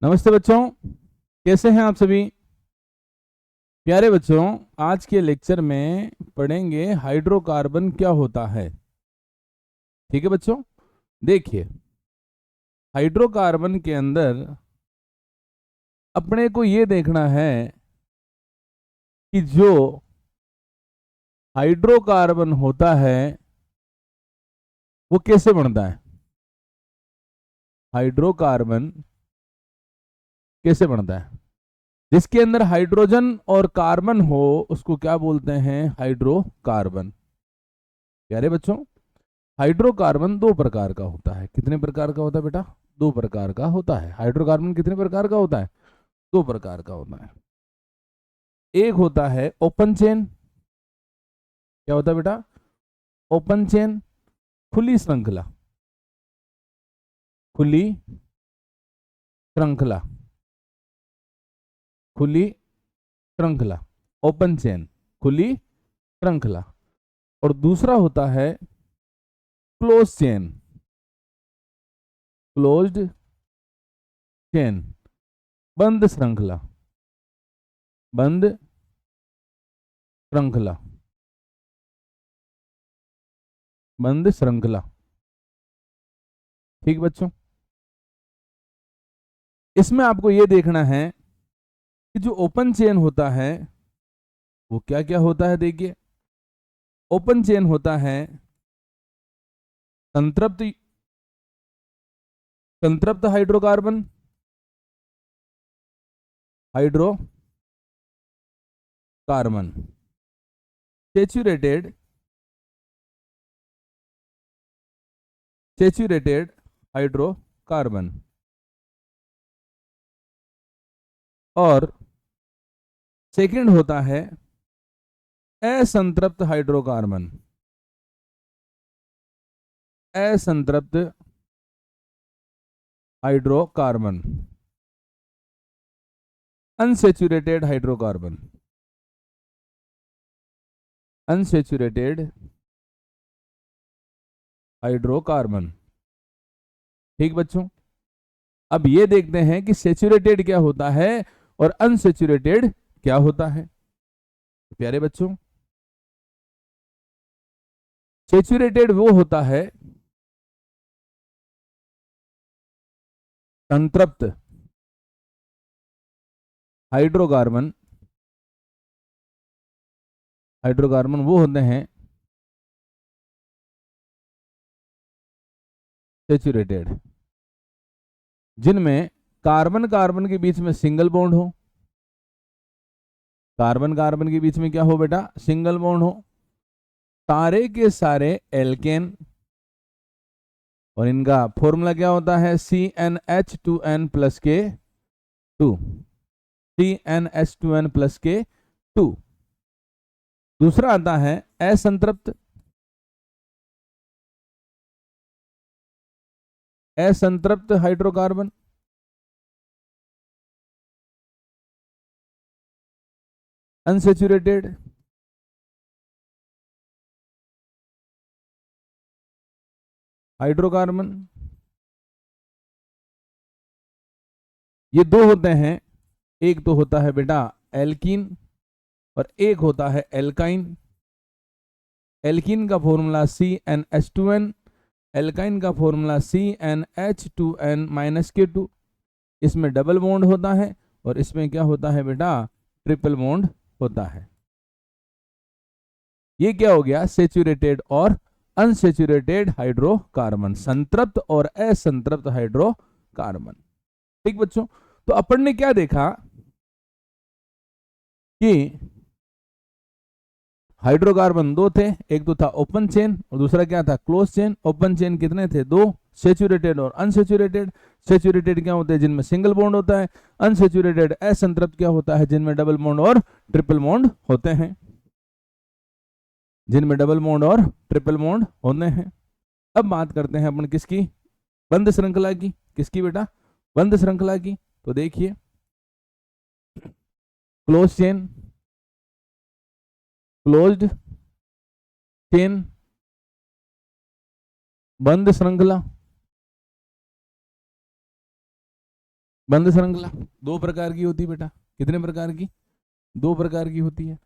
नमस्ते बच्चों, कैसे हैं आप सभी। प्यारे बच्चों, आज के लेक्चर में पढ़ेंगे हाइड्रोकार्बन क्या होता है। ठीक है बच्चों, देखिए हाइड्रोकार्बन के अंदर अपने को ये देखना है कि जो हाइड्रोकार्बन होता है वो कैसे बनता है। हाइड्रोकार्बन कैसे बनता है? जिसके अंदर हाइड्रोजन और कार्बन हो उसको क्या बोलते हैं? हाइड्रोकार्बन। प्यारे बच्चों, हाइड्रोकार्बन दो प्रकार का होता है। कितने प्रकार का होता है बेटा? दो प्रकार का होता है। हाइड्रोकार्बन कितने प्रकार का होता है? दो प्रकार का होता है। एक होता है ओपन चेन। क्या होता है बेटा? ओपन चेन, खुली श्रृंखला। खुली श्रृंखला, खुली श्रृंखला, ओपन चेन, खुली श्रृंखला। और दूसरा होता है क्लोज चेन। क्लोज्ड चेन, बंद श्रृंखला, बंद श्रृंखला, बंद श्रृंखला। ठीक बच्चों, इसमें आपको यह देखना है कि जो ओपन चेन होता है वो क्या क्या होता है। देखिए, ओपन चेन होता है संतृप्त संतृप्त hydrocarbon, hydrocarbon, saturated saturated hydrocarbon, और सेकंड होता है असंतृप्त हाइड्रोकार्बन। असंतृप्त hydrocarbon, unsaturated hydrocarbon, unsaturated hydrocarbon. ठीक बच्चों, अब ये देखते हैं कि सेचुरेटेड क्या होता है और अनसेचुरेटेड क्या होता है। प्यारे बच्चों, सेचुरेटेड वो होता है संतृप्त हाइड्रोकार्बन। हाइड्रोकार्बन वो होते हैं सेचुरेटेड जिनमें कार्बन कार्बन के बीच में सिंगल बॉन्ड हो। कार्बन कार्बन के बीच में क्या हो बेटा? सिंगल बॉन्ड हो। सारे के सारे एल्केन, और इनका फॉर्मूला क्या होता है? CnH2n प्लस के 2, CnH2n प्लस के 2। दूसरा आता है असंतृप्त, असंतृप्त हाइड्रोकार्बन। Unsaturated, hydrocarbon. ये दो होते हैं। एक तो होता है बेटा एल्कीन और एक होता है एल्काइन। एल्कीन का फॉर्मूला CnH2n, एल्काइन का फॉर्मूला CnH2n माइनस के 2। इसमें डबल बॉन्ड होता है और इसमें क्या होता है बेटा? ट्रिपल बॉन्ड होता है। ये क्या हो गया? सेचुरेटेड और अनसेचुरेटेड हाइड्रोकार्बन, संतृप्त और असंतृप्त हाइड्रोकार्बन। ठीक बच्चों, तो अपन ने क्या देखा कि हाइड्रोकार्बन दो थे। एक तो था ओपन चेन और दूसरा क्या था? Close chain. ओपन चेन कितने थे? दो, सेचुरेटेड और अनसेचुरेटेड। सेचुरेटेड क्या होते हैं? जिनमें सिंगल बॉन्ड होता है। अनसेचुरेटेड असंतृप्त क्या होता है? जिनमें डबल बॉन्ड और ट्रिपल बॉन्ड होते हैं। जिनमें डबल बॉन्ड और ट्रिपल बॉन्ड होते हैं। अब बात करते हैं अपन किसकी? बंद श्रृंखला की। किसकी बेटा? बंद श्रृंखला की। तो देखिए, क्लोज चेन, क्लोज्ड चेन, बंद श्रृंखला, बंद श्रृंखला दो प्रकार की होती है बेटा। कितने प्रकार की? दो प्रकार की होती है।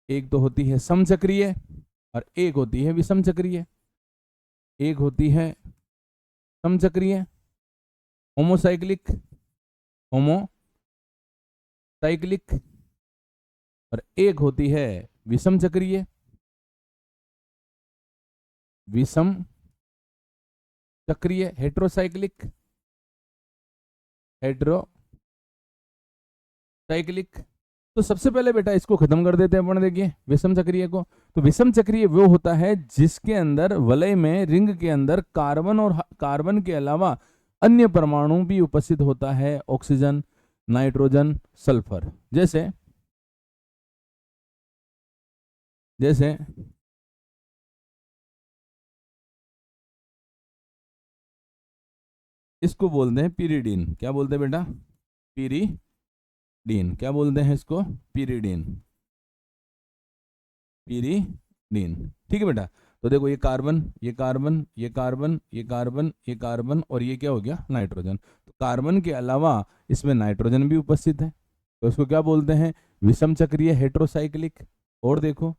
एक तो होती है समचक्रीय और एक होती है विषम चक्रीय। एक होती है समचक्रीय होमोसाइक्लिक, होमोसाइक्लिक, और एक होती है विषम चक्रीय, विषम चक्रीय हेट्रोसाइक्लिक, हेट्रोसाइक्लिक। तो सबसे पहले बेटा इसको खत्म कर देते हैं अपन। देखिए विषम चक्रीय को, तो विषम चक्रीय वो होता है जिसके अंदर वलय में रिंग के अंदर कार्बन और कार्बन के अलावा अन्य परमाणु भी उपस्थित होता है, ऑक्सीजन, नाइट्रोजन, सल्फर। जैसे जैसे इसको बोलते हैं पीरिडीन। क्या बोलते हैं बेटा? पीरिडीन। क्या बोलते हैं इसको? Pyridine, pyridine. ठीक है बेटा। तो देखो ये कार्बन, ये कार्बन, ये कार्बन, ये कार्बन, ये कार्बन, और ये क्या हो गया? नाइट्रोजन। तो कार्बन के अलावा इसमें नाइट्रोजन भी उपस्थित है, तो इसको क्या बोलते हैं? विषम चक्रीय हेट्रोसाइक्लिक। और देखो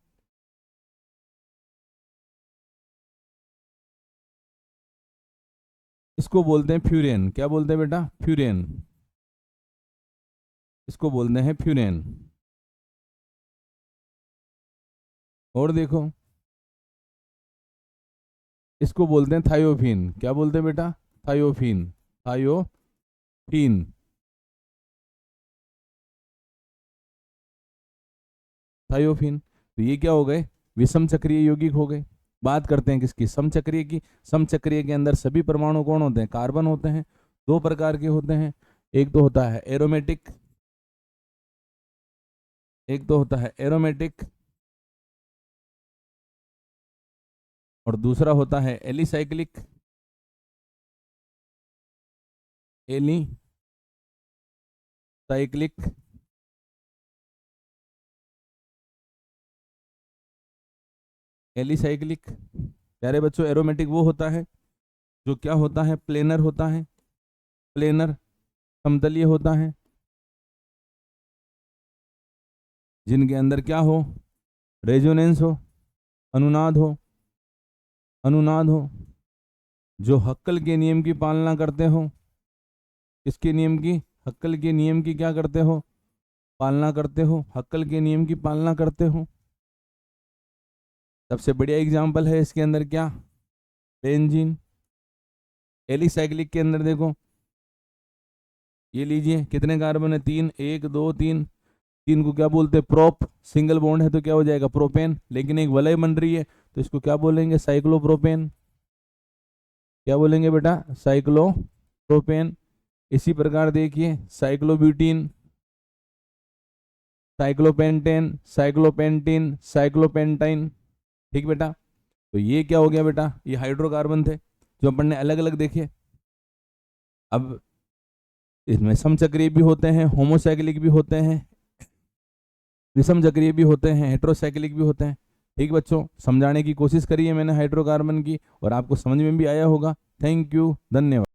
इसको बोलते हैं फ्यूरेन। क्या बोलते हैं बेटा? फ्यूरेन। इसको बोलते हैं फ्यूरेन। और देखो इसको बोलते हैं थायोफीन। क्या बोलते हैं बेटा? Thiophene, thiophene, thiophene. तो ये क्या हो गए? विषम चक्रीय यौगिक हो गए। बात करते हैं किसकी? समचक्रीय की। समचक्रीय के अंदर सभी परमाणु कौन होते हैं? कार्बन होते हैं। दो प्रकार के होते हैं, एक तो होता है एरोमेटिक, एक तो होता है एरोमेटिक, और दूसरा होता है एलिसाइक्लिक, एलिसाइक्लिक। एलिसाइक्लिक प्यारे बच्चों, एरोमेटिक वो होता है जो क्या होता है? प्लेनर होता है, प्लेनर, समतलीय होता है, जिनके अंदर क्या हो? रेजोनेंस हो, अनुनाद हो, अनुनाद हो, जो हक्कल के नियम की पालना करते हो। किसके नियम की? हक्कल के नियम की क्या करते हो? पालना करते हो, हक्कल के नियम की पालना करते हो। सबसे बढ़िया एग्जाम्पल है इसके अंदर क्या? बेंजीन। एलिसाइक्लिक के अंदर देखो, ये लीजिए कितने कार्बन है? तीन, एक, दो, तीन। तीन को क्या बोलते हैं? प्रोप। सिंगल बॉन्ड है तो क्या हो जाएगा? प्रोपेन। लेकिन एक वलय बन रही है तो इसको क्या बोलेंगे? साइक्लोप्रोपेन। क्या बोलेंगे बेटा? साइक्लोप्रोपेन। इसी प्रकार देखिए साइक्लोब्यूटीन, साइक्लोपेंटेन, साइक्लोपेंटीन, साइक्लोपेंटाइन। ठीक बेटा। तो ये क्या हो गया बेटा? ये हाइड्रोकार्बन थे जो अपन ने अलग अलग देखे। अब इसमें समचक्रीय भी होते हैं, होमोसाइक्लिक भी होते हैं, विषम चक्रीय भी होते हैं, हेट्रोसाइक्लिक भी होते हैं। ठीक बच्चों, समझाने की कोशिश करी है मैंने हाइड्रोकार्बन की, और आपको समझ में भी आया होगा। थैंक यू, धन्यवाद।